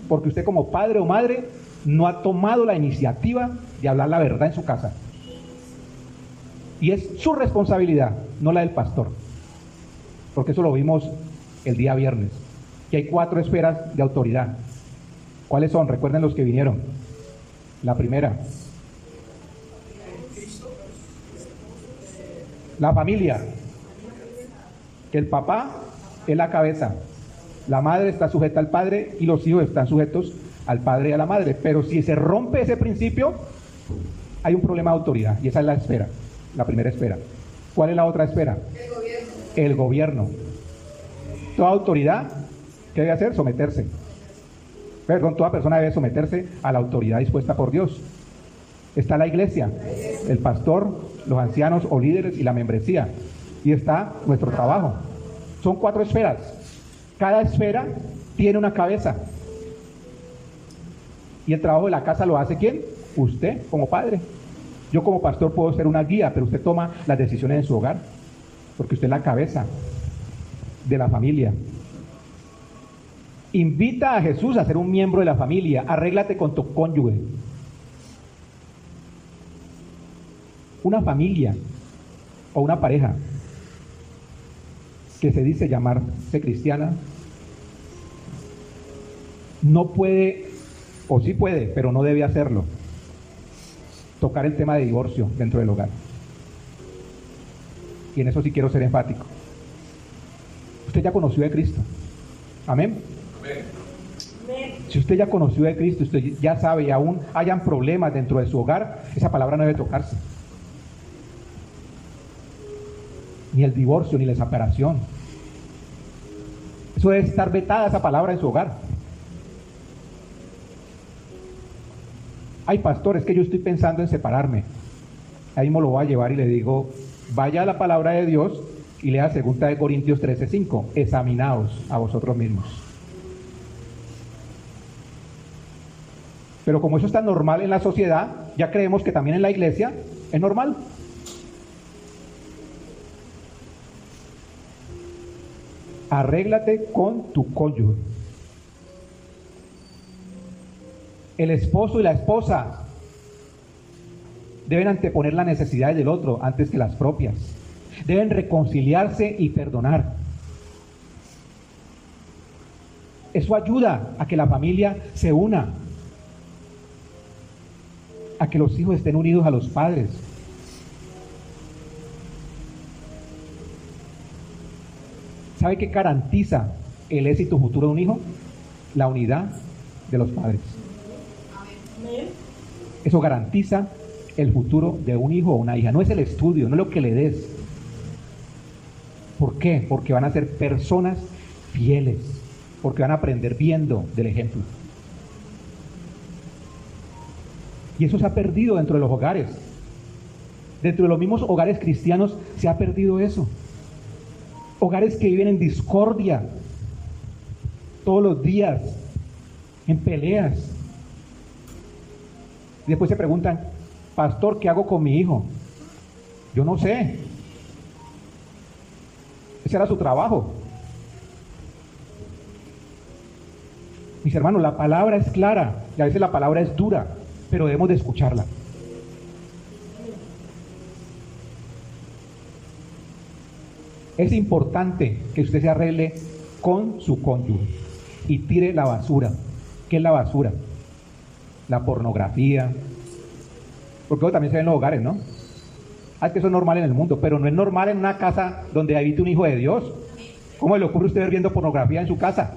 Porque usted como padre o madre no ha tomado la iniciativa de hablar la verdad en su casa. Y es su responsabilidad, no la del pastor. Porque eso lo vimos el día viernes. Que hay 4 esferas de autoridad. ¿Cuáles son? Recuerden los que vinieron. La primera, la familia. Que el papá es la cabeza. La madre está sujeta al padre y los hijos están sujetos al padre y a la madre. Pero si se rompe ese principio, hay un problema de autoridad. Y esa es la esfera, la primera esfera. ¿Cuál es la otra esfera? El gobierno. El gobierno. Toda autoridad, ¿qué debe hacer? Someterse. Perdón, toda persona debe someterse a la autoridad dispuesta por Dios. Está la iglesia, el pastor, los ancianos o líderes y la membresía. Y está nuestro trabajo. Son 4 esferas. Cada esfera tiene una cabeza. Y el trabajo de la casa lo hace ¿quién? Usted como padre. Yo como pastor puedo ser una guía, pero usted toma las decisiones en su hogar. Porque usted es la cabeza de la familia. Invita a Jesús a ser un miembro de la familia. Arréglate con tu cónyuge. Una familia o una pareja que se dice llamarse cristiana no puede, o sí puede, pero no debe hacerlo, tocar el tema de divorcio dentro del hogar. Y en eso sí quiero ser enfático. Usted ya conoció a Cristo. Amén. Amén. Si usted ya conoció a Cristo, usted ya sabe y aún hayan problemas dentro de su hogar, esa palabra no debe tocarse. Ni el divorcio, ni la separación. Eso debe estar vetada esa palabra en su hogar. Hay pastores que yo estoy pensando en separarme. Ahí me lo voy a llevar y le digo, vaya a la palabra de Dios y lea 2 Corintios 13:5. Examinaos a vosotros mismos. Pero como eso está normal en la sociedad, ya creemos que también en la iglesia es normal. Arréglate con tu cónyuge. El esposo y la esposa deben anteponer las necesidades del otro antes que las propias. Deben reconciliarse y perdonar. Eso ayuda a que la familia se una, a que los hijos estén unidos a los padres. ¿Sabe qué garantiza el éxito futuro de un hijo? La unidad de los padres. Amén. Eso garantiza el futuro de un hijo o una hija. No es el estudio, no es lo que le des. ¿Por qué? Porque van a ser personas fieles, porque van a aprender viendo del ejemplo. Y eso se ha perdido dentro de los hogares. Dentro de los mismos hogares cristianos se ha perdido eso. Hogares que viven en discordia todos los días, en peleas. Y después se preguntan, pastor, ¿qué hago con mi hijo? Yo no sé. Ese era su trabajo. Mis hermanos, la palabra es clara y a veces la palabra es dura, pero debemos de escucharla. Es importante que usted se arregle con su cónyuge y tire la basura. ¿Qué es la basura? La pornografía. Porque eso también se ve en los hogares, ¿no? Es que eso es normal en el mundo, pero no es normal en una casa donde habite un hijo de Dios. ¿Cómo le ocurre a usted ver viendo pornografía en su casa?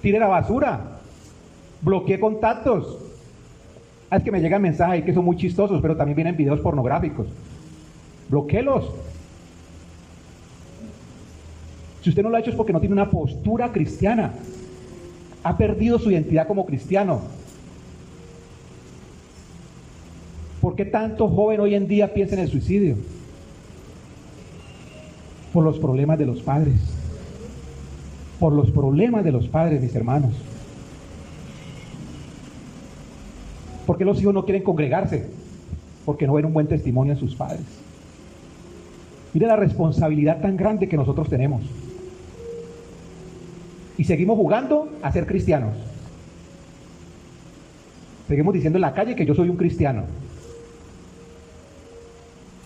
Tire la basura. Bloquee contactos. Es que me llegan mensajes ahí que son muy chistosos, pero también vienen videos pornográficos. Bloquéelos. Si usted no lo ha hecho es porque no tiene una postura cristiana. Ha perdido su identidad como cristiano. ¿Por qué tanto joven hoy en día piensa en el suicidio? Por los problemas de los padres. Por los problemas de los padres, mis hermanos. ¿Por qué los hijos no quieren congregarse? Porque no ven un buen testimonio en sus padres. Mire la responsabilidad tan grande que nosotros tenemos. Y seguimos jugando a ser cristianos. Seguimos diciendo en la calle que yo soy un cristiano,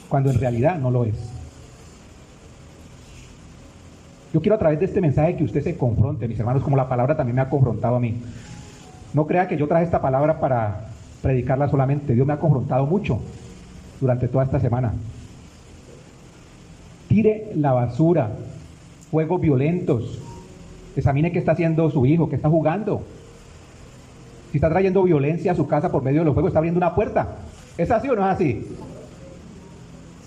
cuando en realidad no lo es. Yo quiero a través de este mensaje que usted se confronte, mis hermanos, como la palabra también me ha confrontado a mí. No crea que yo traje esta palabra para predicarla solamente. Dios me ha confrontado mucho durante toda esta semana. Tire la basura, juegos violentos. Examine qué está haciendo su hijo, qué está jugando. Si está trayendo violencia a su casa por medio de los juegos, está abriendo una puerta. ¿Es así o no es así?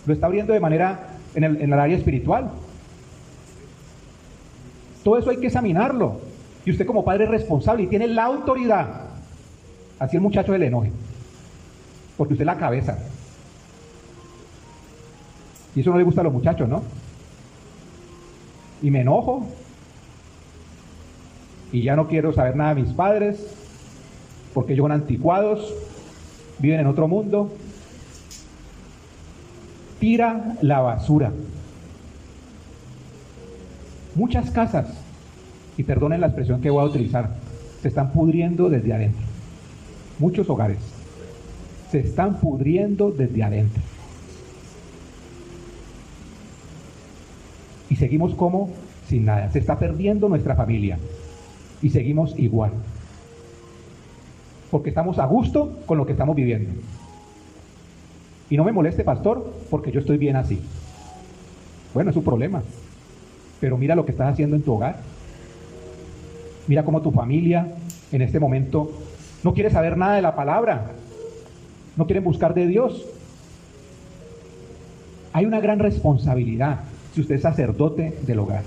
Lo está abriendo de manera en el área espiritual. Todo eso hay que examinarlo. Y usted como padre es responsable y tiene la autoridad. Así el muchacho se le enoje. Porque usted es la cabeza. Y eso no le gusta a los muchachos, ¿no? Y me enojo. Y ya no quiero saber nada de mis padres. Porque ellos son anticuados. Viven en otro mundo. Tira la basura. Muchas casas, y perdonen la expresión que voy a utilizar, se están pudriendo desde adentro. Muchos hogares se están pudriendo desde adentro. Y seguimos como sin nada. Se está perdiendo nuestra familia. Y seguimos igual. Porque estamos a gusto con lo que estamos viviendo. Y no me moleste, pastor, porque yo estoy bien así. Bueno, es un problema. Pero mira lo que estás haciendo en tu hogar. Mira cómo tu familia en este momento no quiere saber nada de la palabra. No quieren buscar de Dios. Hay una gran responsabilidad si usted es sacerdote del hogar.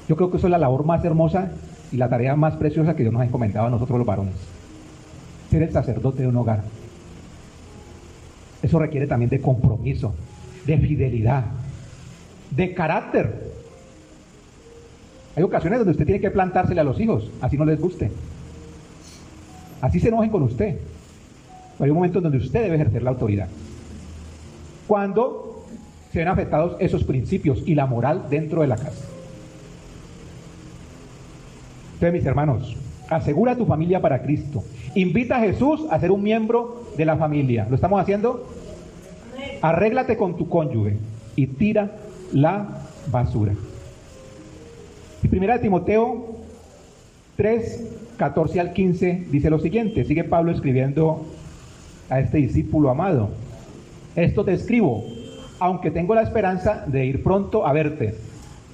Yo creo que eso es la labor más hermosa y la tarea más preciosa que Dios nos ha encomendado a nosotros los varones. Ser el sacerdote de un hogar. Eso requiere también de compromiso, de fidelidad, de carácter. Hay ocasiones donde usted tiene que plantársele a los hijos, así no les guste. Así se enojen con usted. Pero hay un momento en donde usted debe ejercer la autoridad. Cuando se ven afectados esos principios y la moral dentro de la casa. Entonces, mis hermanos, asegura a tu familia para Cristo. Invita a Jesús a ser un miembro de la familia. ¿Lo estamos haciendo? Arréglate con tu cónyuge y tira la basura. Y 1 Timoteo 3, 14 al 15 dice lo siguiente. Sigue Pablo escribiendo a este discípulo amado. Esto te escribo, aunque tengo la esperanza de ir pronto a verte,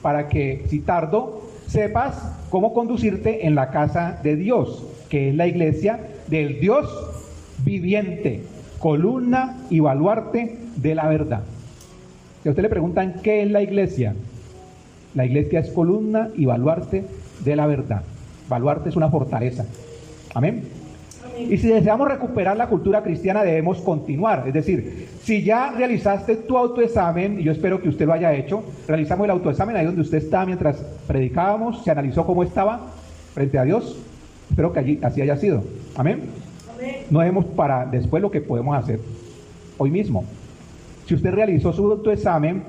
para que, si tardo, sepas cómo conducirte en la casa de Dios, que es la iglesia del Dios viviente, columna y baluarte de la verdad. Si a usted le preguntan qué es la iglesia es columna y baluarte de la verdad. Baluarte es una fortaleza. Amén. Y si deseamos recuperar la cultura cristiana, debemos continuar. Es decir, si ya realizaste tu autoexamen, y yo espero que usted lo haya hecho, realizamos el autoexamen ahí donde usted está mientras predicábamos, se analizó cómo estaba frente a Dios. Espero que allí así haya sido. Amén. No debemos para después lo que podemos hacer hoy mismo. Si usted realizó su autoexamen,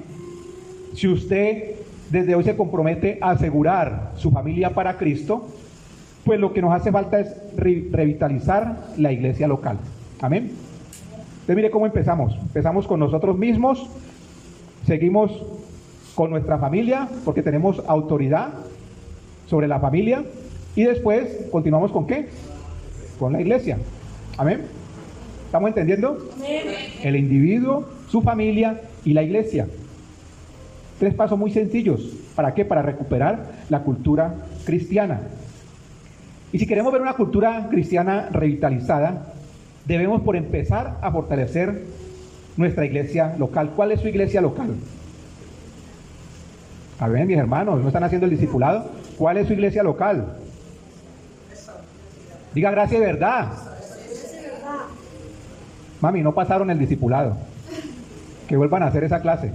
si usted desde hoy se compromete a asegurar su familia para Cristo, pues lo que nos hace falta es revitalizar la iglesia local. Amén. Entonces mire cómo empezamos. Empezamos con nosotros mismos, seguimos con nuestra familia, porque tenemos autoridad sobre la familia, y después continuamos con ¿qué? Con la iglesia. Amén. ¿Estamos entendiendo? Amén. El individuo, su familia y la iglesia. 3 pasos muy sencillos. ¿Para qué? Para recuperar la cultura cristiana. Y si queremos ver una cultura cristiana revitalizada, debemos por empezar a fortalecer nuestra iglesia local. ¿Cuál es su iglesia local? A ver, mis hermanos, ¿no están haciendo el discipulado? ¿Cuál es su iglesia local? Diga gracia y verdad. Mami, no pasaron el discipulado. Que vuelvan a hacer esa clase.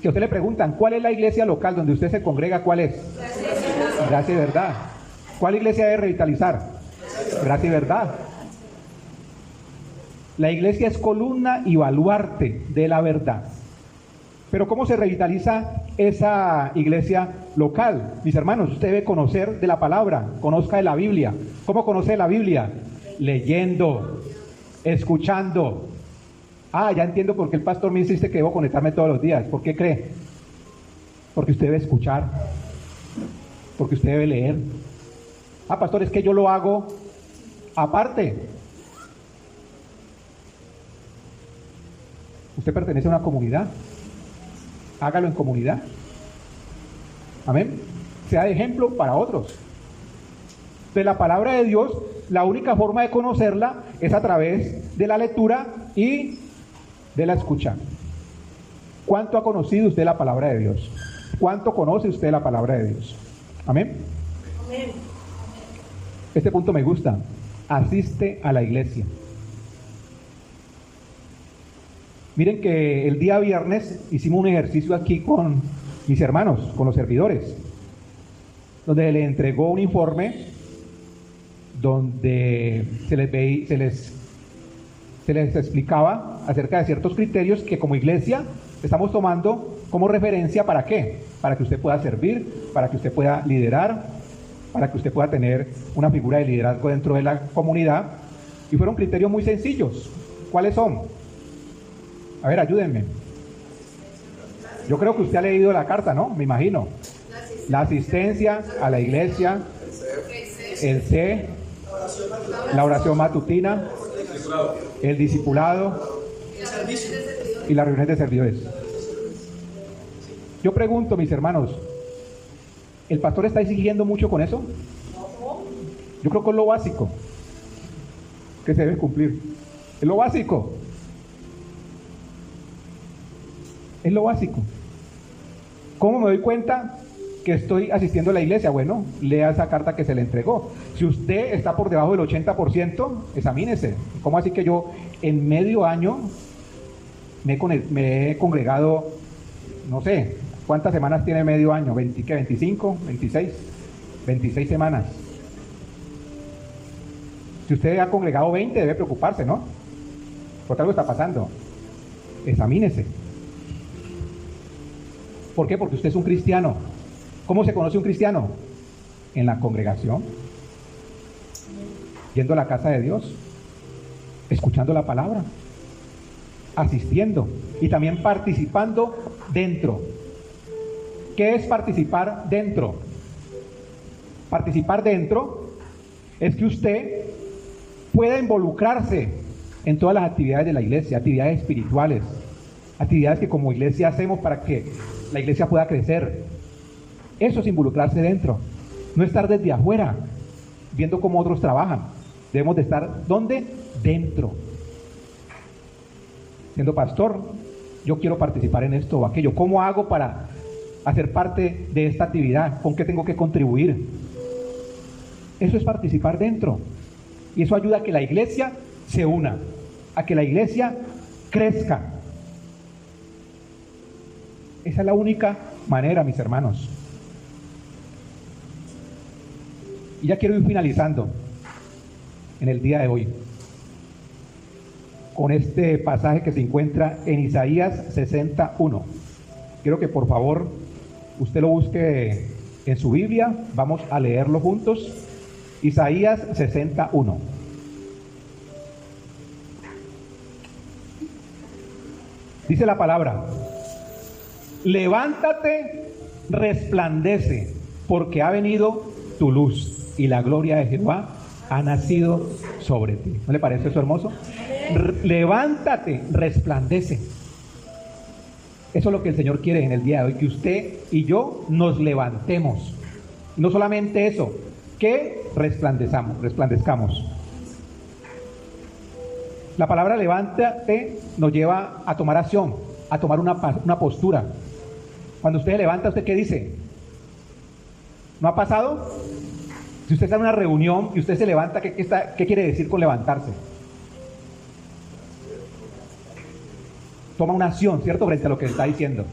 Que a usted le preguntan, ¿cuál es la iglesia local donde usted se congrega? ¿Cuál es? Gracia y Verdad. ¿Cuál iglesia debe revitalizar? Gracia y Verdad. La iglesia es columna y baluarte de la verdad. Pero ¿cómo se revitaliza esa iglesia local? Mis hermanos, usted debe conocer de la palabra, conozca de la Biblia. ¿Cómo conoce la Biblia? Leyendo, escuchando. Ah, ya entiendo por qué el pastor me insiste que debo conectarme todos los días. ¿Por qué cree? Porque usted debe escuchar, porque usted debe leer. Ah, pastor, es que yo lo hago aparte. Usted pertenece a una comunidad. Hágalo en comunidad. Amén. Sea de ejemplo para otros. De la palabra de Dios, la única forma de conocerla es a través de la lectura y de la escucha. ¿Cuánto ha conocido usted la palabra de Dios? ¿Cuánto conoce usted la palabra de Dios? Amén. Amén. Este punto me gusta. Asiste a la iglesia. Miren que el día viernes hicimos un ejercicio aquí con mis hermanos, con los servidores, donde le entregó un informe donde se les explicaba acerca de ciertos criterios que como iglesia estamos tomando como referencia. ¿Para qué? Para que usted pueda servir, para que usted pueda liderar, para que usted pueda tener una figura de liderazgo dentro de la comunidad. Y fueron criterios muy sencillos. ¿Cuáles son? A ver, ayúdenme. Yo creo que usted ha leído la carta, ¿no? Me imagino. La asistencia a la iglesia, el C, la oración matutina, el discipulado y las reuniones de servidores. Yo pregunto, mis hermanos, ¿el pastor está exigiendo mucho con eso? Yo creo que es lo básico que se debe cumplir. Es lo básico. Es lo básico. ¿Cómo me doy cuenta que estoy asistiendo a la iglesia? Bueno, lea esa carta que se le entregó. Si usted está por debajo del 80%, examínese. ¿Cómo así que yo en medio año me he congregado, no sé, ¿cuántas semanas tiene medio año? ¿20 qué? ¿25? ¿26? 26 semanas. Si usted ha congregado 20, debe preocuparse, ¿no? Porque algo está pasando. Examínese. ¿Por qué? Porque usted es un cristiano. ¿Cómo se conoce un cristiano? En la congregación, yendo a la casa de Dios, escuchando la palabra, asistiendo y también participando dentro. ¿Qué es participar dentro? Participar dentro es que usted pueda involucrarse en todas las actividades de la iglesia, actividades espirituales, actividades que como iglesia hacemos para que la iglesia pueda crecer. Eso es involucrarse dentro, no estar desde afuera viendo cómo otros trabajan. Debemos de estar ¿dónde? Dentro. Siendo pastor, yo quiero participar en esto o aquello. ¿Cómo hago para hacer parte de esta actividad? ¿Con qué tengo que contribuir? Eso es participar dentro. Y eso ayuda a que la iglesia se una, a que la iglesia crezca. Esa es la única manera, mis hermanos. Y ya quiero ir finalizando en el día de hoy con este pasaje que se encuentra en Isaías 61. Quiero que por favor usted lo busque en su Biblia. Vamos a leerlo juntos. Isaías 61. Dice la palabra: levántate, resplandece, porque ha venido tu luz y la gloria de Jehová ha nacido sobre ti. ¿No le parece eso hermoso? Levántate, resplandece. Eso es lo que el Señor quiere en el día de hoy, que usted y yo nos levantemos. No solamente eso, que resplandezcamos. La palabra levántate nos lleva a tomar acción, a tomar una postura. Cuando usted se levanta, ¿usted qué dice? ¿No ha pasado? Si usted está en una reunión y usted se levanta, ¿qué quiere decir con levantarse? toma una acción, ¿cierto? Frente a lo que está diciendo.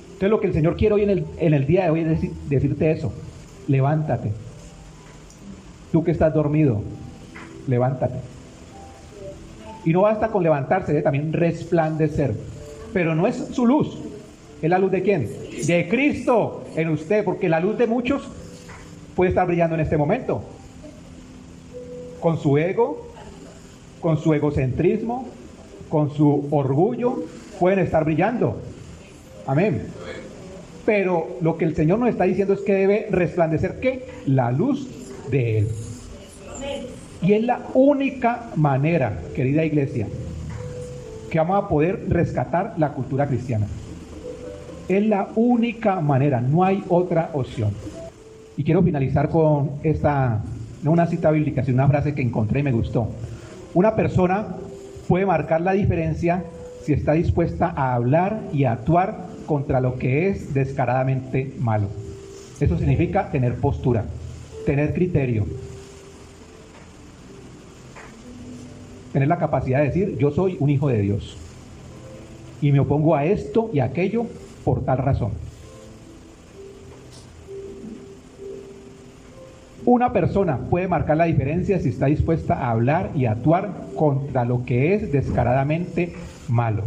Entonces lo que el Señor quiere hoy en el día de hoy es decirte eso. Levántate. Tú que estás dormido, levántate. Y no basta con levantarse, debe también resplandecer. Pero no es su luz. ¿Es la luz de quién? De Cristo en usted, porque la luz de muchos puede estar brillando en este momento. Con su ego, con su egocentrismo, con su orgullo, pueden estar brillando. Amén. Pero lo que el Señor nos está diciendo es que debe resplandecer, ¿qué? La luz de Él. Y es la única manera, querida iglesia, que vamos a poder rescatar la cultura cristiana. Es la única manera, no hay otra opción. Y quiero finalizar con no una cita bíblica, sino una frase que encontré y me gustó. Una persona puede marcar la diferencia si está dispuesta a hablar y a actuar contra lo que es descaradamente malo. Eso significa tener postura, tener criterio, tener la capacidad de decir, yo soy un hijo de Dios y me opongo a esto y a aquello por tal razón. Una persona puede marcar la diferencia si está dispuesta a hablar y a actuar contra lo que es descaradamente malo.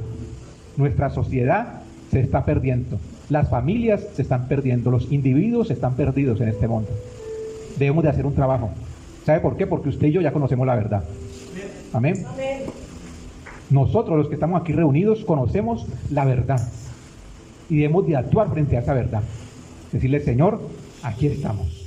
Nuestra sociedad se está perdiendo, las familias se están perdiendo, los individuos están perdidos en este mundo. Debemos de hacer un trabajo. ¿Sabe por qué? Porque usted y yo ya conocemos la verdad. Amén. Nosotros, los que estamos aquí reunidos, conocemos la verdad y debemos de actuar frente a esa verdad. Decirle, Señor, aquí estamos.